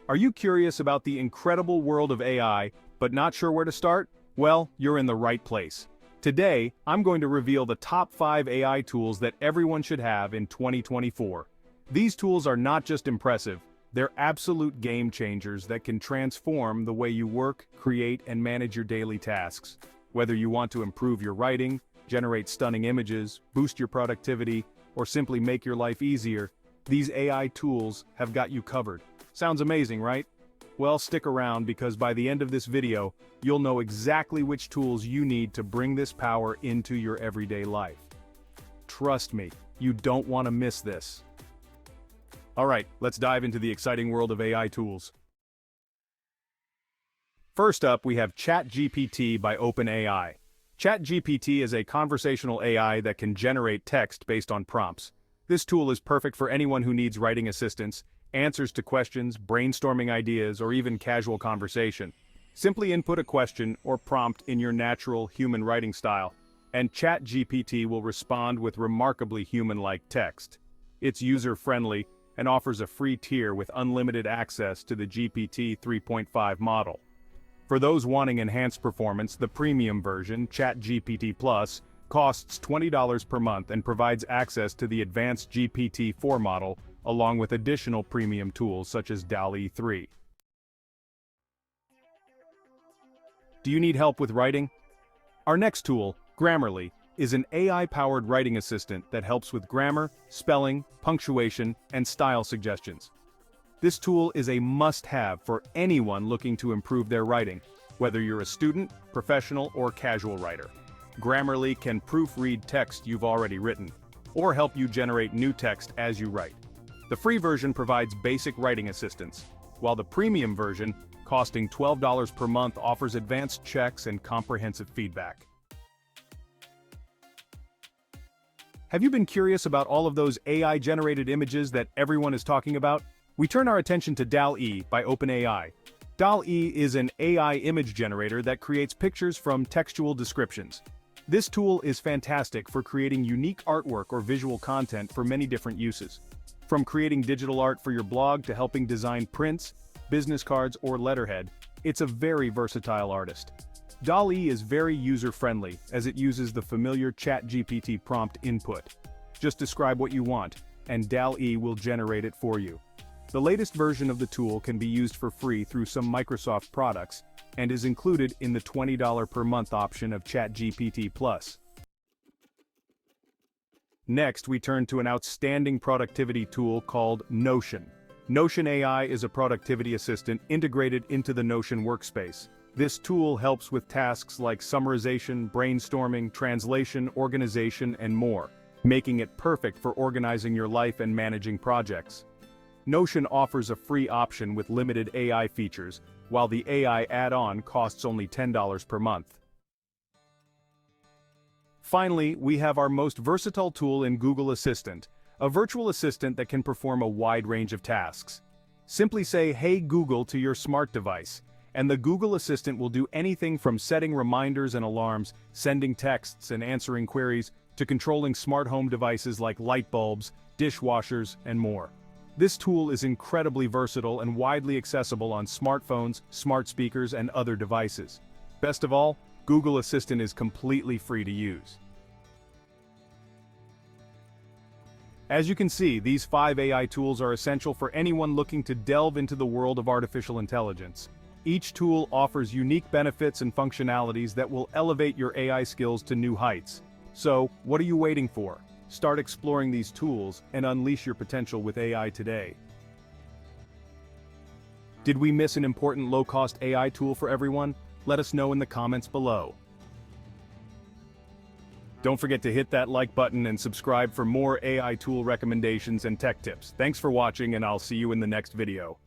Are you curious about the incredible world of AI, but not sure where to start? Well, you're in the right place. Today, I'm going to reveal the top 5 AI tools that everyone should have in 2024. These tools are not just impressive, they're absolute game changers that can transform the way you work, create, and manage your daily tasks. Whether you want to improve your writing, generate stunning images, boost your productivity, or simply make your life easier, these AI tools have got you covered. Sounds amazing, right? Well, stick around because by the end of this video, you'll know exactly which tools you need to bring this power into your everyday life. Trust me, you don't want to miss this. Alright, let's dive into the exciting world of AI tools. First up, we have ChatGPT by OpenAI. ChatGPT is a conversational AI that can generate text based on prompts. This tool is perfect for anyone who needs writing assistance, answers to questions, brainstorming ideas, or even casual conversation. Simply input a question or prompt in your natural human writing style, and ChatGPT will respond with remarkably human-like text. It's user-friendly and offers a free tier with unlimited access to the GPT 3.5 model. For those wanting enhanced performance, the premium version, ChatGPT Plus, costs $20 per month and provides access to the advanced GPT-4 model, along with additional premium tools such as DALL-E 3. Do you need help with writing? Our next tool, Grammarly, is an AI-powered writing assistant that helps with grammar, spelling, punctuation, and style suggestions. This tool is a must-have for anyone looking to improve their writing, whether you're a student, professional, or casual writer. Grammarly can proofread text you've already written, or help you generate new text as you write. The free version provides basic writing assistance, while the premium version, costing $12 per month, offers advanced checks and comprehensive feedback. Have you been curious about all of those AI-generated images that everyone is talking about? We turn our attention to DALL-E by OpenAI. DALL-E is an AI image generator that creates pictures from textual descriptions. This tool is fantastic for creating unique artwork or visual content for many different uses. From creating digital art for your blog to helping design prints, business cards, or letterhead, it's a very versatile artist. DALL-E is very user-friendly as it uses the familiar ChatGPT prompt input. Just describe what you want, and DALL-E will generate it for you. The latest version of the tool can be used for free through some Microsoft products and is included in the $20 per month option of ChatGPT Plus. Next, we turn to an outstanding productivity tool called Notion. Notion AI is a productivity assistant integrated into the Notion workspace. This tool helps with tasks like summarization, brainstorming, translation, organization, and more, making it perfect for organizing your life and managing projects. Notion offers a free option with limited AI features, while the AI add-on costs only $10 per month. Finally, we have our most versatile tool in Google Assistant, a virtual assistant that can perform a wide range of tasks. Simply say, "Hey Google" to your smart device, and the Google Assistant will do anything from setting reminders and alarms, sending texts and answering queries, to controlling smart home devices like light bulbs, dishwashers, and more. This tool is incredibly versatile and widely accessible on smartphones, smart speakers, and other devices. Best of all, Google Assistant is completely free to use. As you can see, these 5 AI tools are essential for anyone looking to delve into the world of artificial intelligence. Each tool offers unique benefits and functionalities that will elevate your AI skills to new heights. So, what are you waiting for? Start exploring these tools and unleash your potential with AI today. Did we miss an important low-cost AI tool for everyone? Let us know in the comments below. Don't forget to hit that like button and subscribe for more AI tool recommendations and tech tips. Thanks for watching, and I'll see you in the next video.